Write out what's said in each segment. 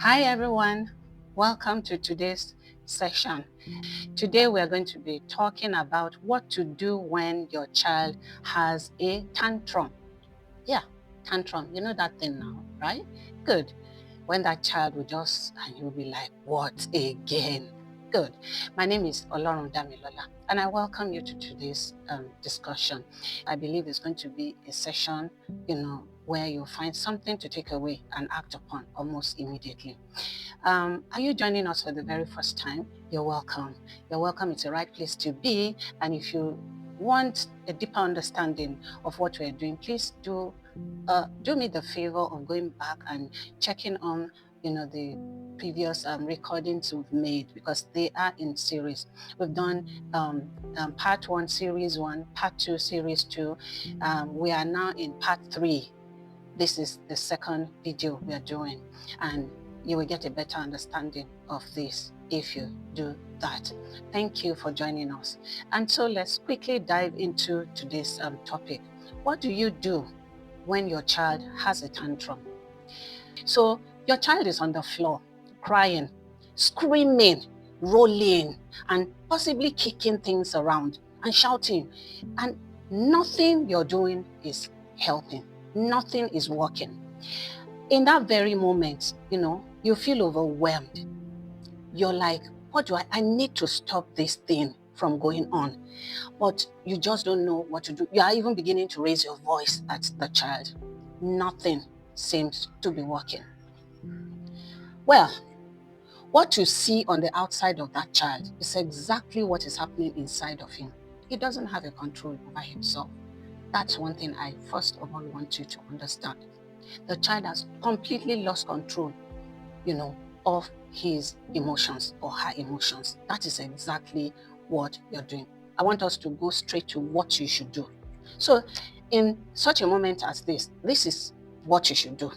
Hi everyone, welcome to today's session. Today we are going to be talking about what to do when your child has a tantrum. Yeah, tantrum, you know that thing now, right? Good. When that child will just, and you'll be like, what again? Good. My name is Olorun Damilola, and I welcome you to today's discussion. I believe it's going to be a session, where you'll find something to take away and act upon almost immediately. Are you joining us for the very first time? You're welcome. You're welcome. It's the right place to be. And if you want a deeper understanding of what we're doing, please do me the favor of going back and checking on the previous recordings we've made, because they are in series. We've done part 1 series 1, part 2 series 2. We are now in part 3. This is the second video we are doing, and you will get a better understanding of this if you do that. Thank you for joining us. And so let's quickly dive into today's topic. What do you do when your child has a tantrum? So your child is on the floor, crying, screaming, rolling, and possibly kicking things around and shouting. And nothing you're doing is helping. Nothing is working. In that very moment, you feel overwhelmed. You're like, what do I need to stop this thing from going on? But you just don't know what to do. You are even beginning to raise your voice at the child. Nothing seems to be working. Well, what you see on the outside of that child is exactly what is happening inside of him. He doesn't have a control over himself. That's one thing I first of all want you to understand. The child has completely lost control, of his emotions or her emotions. That is exactly what you're doing. I want us to go straight to what you should do. So in such a moment as this is what you should do.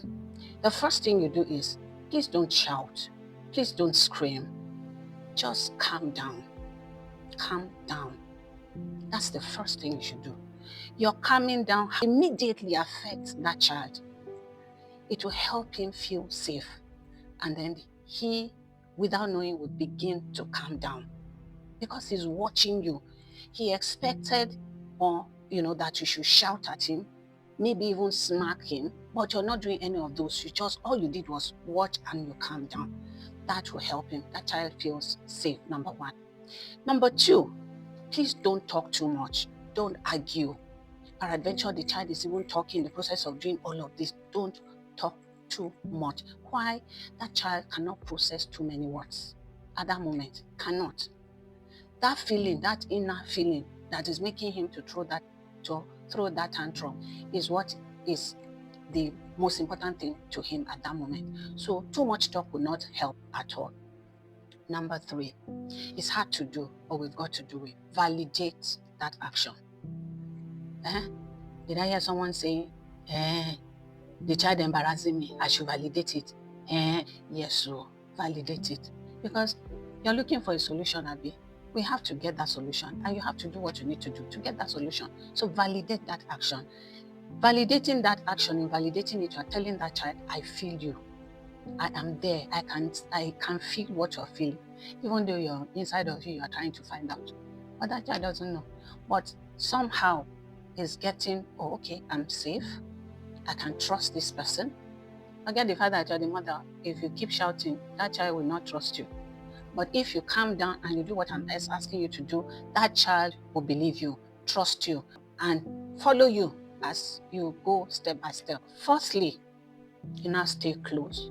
The first thing you do is, please don't shout. Please don't scream. Just calm down. Calm down. That's the first thing you should do. Your calming down immediately affects that child. It will help him feel safe. And then he, without knowing, will begin to calm down because he's watching you. He expected that you should shout at him, maybe even smack him, but you're not doing any of those. All you did was watch and you calm down. That will help him. That child feels safe, number one. Number two, please don't talk too much. Don't argue. Peradventure, the child is even talking in the process of doing all of this. Don't talk too much. Why? That child cannot process too many words at that moment. Cannot. That feeling, that inner feeling that is making him to throw that tantrum is what is the most important thing to him at that moment. So too much talk will not help at all. Number three, it's hard to do, but we've got to do it. Validate that action. Did I hear someone saying, the child embarrassing me, I should validate it? Yes, so validate it. Because you're looking for a solution, Abby. We have to get that solution, and you have to do what you need to do to get that solution. So validate that action. Validating that action, in validating it, you are telling that child, I feel you. I am there. I can feel what you're feeling. Even though you're inside of you are trying to find out. But that child doesn't know. But somehow is getting, okay, I'm safe. I can trust this person. Forget the fact that you're the mother. If you keep shouting, that child will not trust you. But if you calm down and you do what I'm asking you to do, that child will believe you, trust you, and follow you as you go step by step. Firstly, you now stay close.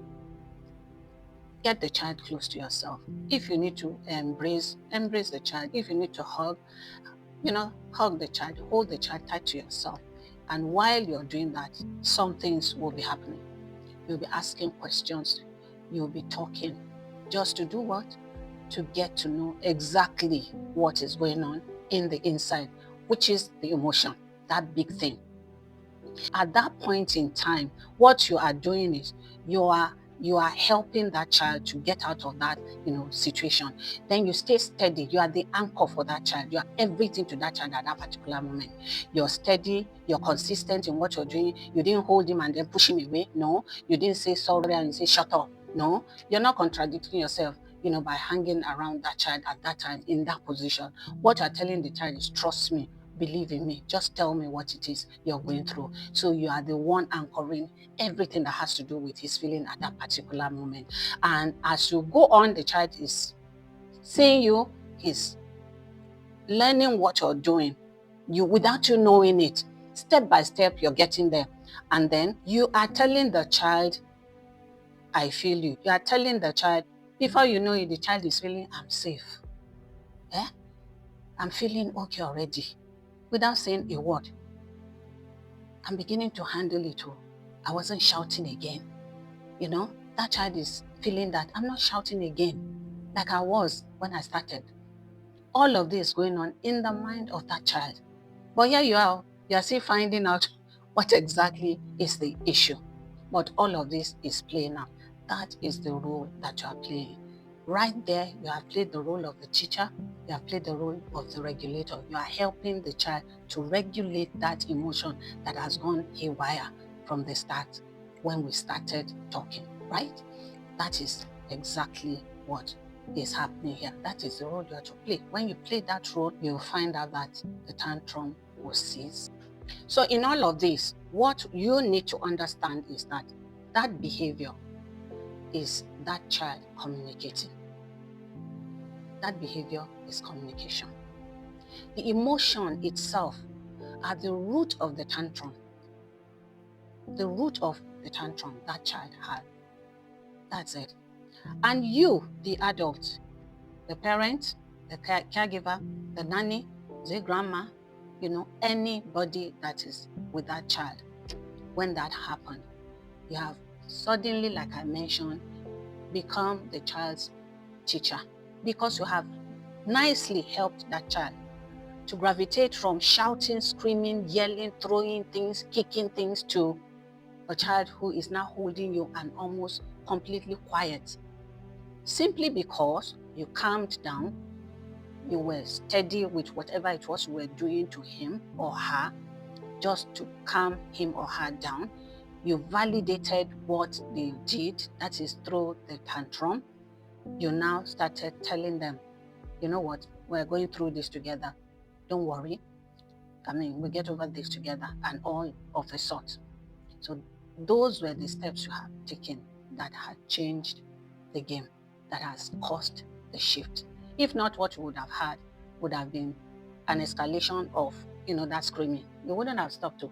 Get the child close to yourself. If you need to embrace the child. If you need to hug, hug the child, hold the child tight to yourself. And while you're doing that, some things will be happening. You'll be asking questions. You'll be talking. Just to do what? To get to know exactly what is going on in the inside, which is the emotion, that big thing. At that point in time, what you are doing is you are helping that child to get out of that situation. Then you stay steady. You are the anchor for that child. You are everything to that child at that particular moment. You're steady. You're consistent in what you're doing. You didn't hold him and then push him away. No, you didn't say sorry and say shut up. No, you're not contradicting yourself, by hanging around that child at that time in that position. What you're telling the child is, trust me, believe in me, just tell me what it is you're going through. So you are the one anchoring everything that has to do with his feeling at that particular moment. And as you go on, the child is seeing you, he's learning what you're doing, without you knowing it. Step by step, you're getting there. And then you are telling the child, I feel you. You are telling the child, before you know it, the child is feeling, I'm safe. I'm feeling okay already. Without saying a word. I'm beginning to handle it all. I wasn't shouting again. That child is feeling that I'm not shouting again like I was when I started. All of this going on in the mind of that child. But here you are still finding out what exactly is the issue. But all of this is playing out. That is the role that you are playing. Right there, you have played the role of the teacher. You have played the role of the regulator. You are helping the child to regulate that emotion that has gone haywire from the start when we started talking, right? That is exactly what is happening here. That is the role you have to play. When you play that role, you'll find out that the tantrum will cease. So in all of this, what you need to understand is that behavior is that child communicating. That behavior is communication. The emotion itself at the root of the tantrum. The root of the tantrum that child had. That's it. And you, the adult, the parent, the caregiver, the nanny, the grandma, anybody that is with that child, when that happened, you have suddenly, like I mentioned, become the child's teacher, because you have nicely helped that child to gravitate from shouting, screaming, yelling, throwing things, kicking things, to a child who is now holding you and almost completely quiet, simply because you calmed down, you were steady with whatever it was you were doing to him or her, just to calm him or her down. You validated what they did, that is through the tantrum. You now started telling them, you know what, we're going through this together. Don't worry. We'll get over this together, and all of a sort. So those were the steps you have taken that had changed the game, that has caused the shift. If not, what you would have had would have been an escalation of, that screaming. You wouldn't have stopped to,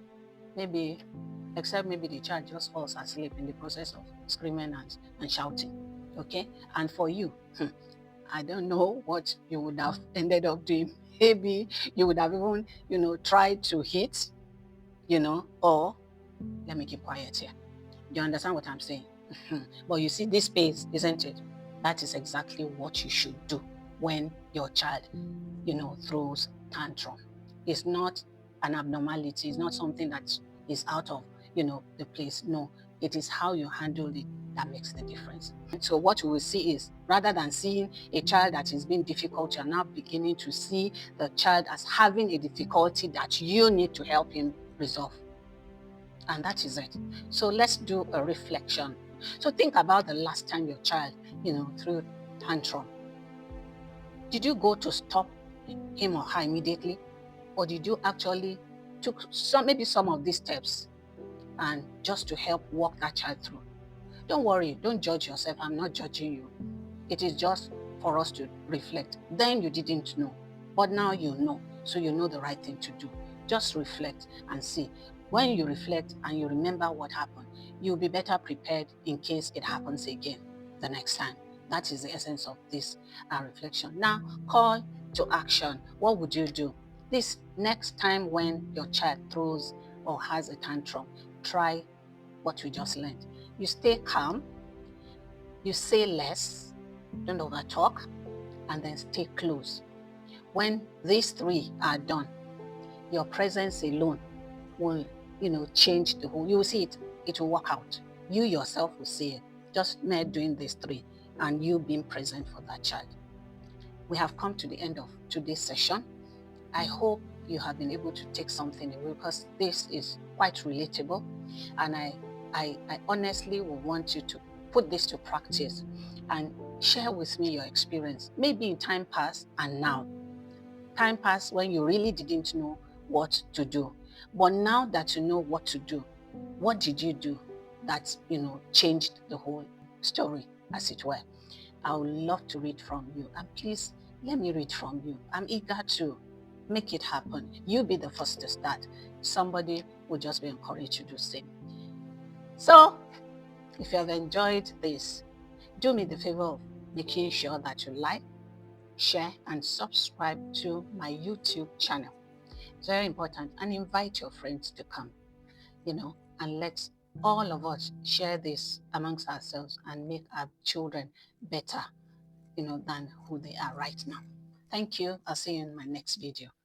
except maybe the child just falls asleep in the process of screaming and shouting. Okay? And for you, I don't know what you would have ended up doing. Maybe you would have even, tried to hit, or let me keep quiet here. You understand what I'm saying? But you see this space, isn't it? That is exactly what you should do when your child, throws tantrum. It's not an abnormality. It's not something that is out of, the place. No, it is how you handle it that makes the difference. So what you will see is, rather than seeing a child that is being difficult, you're now beginning to see the child as having a difficulty that you need to help him resolve. And that is it. So let's do a reflection. So think about the last time your child, threw tantrum. Did you go to stop him or her immediately? Or did you actually took maybe some of these steps and just to help walk that child through? Don't worry, don't judge yourself. I'm not judging you. It is just for us to reflect. Then you didn't know, but now you know. So you know the right thing to do. Just reflect and see. When you reflect and you remember what happened, you'll be better prepared in case it happens again the next time. That is the essence of this reflection. Now, call to action. What would you do? This next time when your child throws or has a tantrum, try what we just learned. You stay calm, you say less, don't overtalk, and then stay close. When these three are done, your presence alone will, change the whole. You will see it will work out. You yourself will see it. Just mere doing these three and you being present for that child. We have come to the end of today's session. I hope you have been able to take something away, because this is quite relatable, and I honestly will want you to put this to practice and share with me your experience. Maybe in time past and now. Time past when you really didn't know what to do. But now that you know what to do, what did you do that, changed the whole story, as it were? I would love to read from you. And please let me read from you. I'm eager to make it happen. You be the first to start. Somebody will just be encouraged to do the same. So, if you have enjoyed this, do me the favor of making sure that you like, share, and subscribe to my YouTube channel. It's very important. And invite your friends to come, and let's all of us share this amongst ourselves and make our children better, than who they are right now. Thank you. I'll see you in my next video.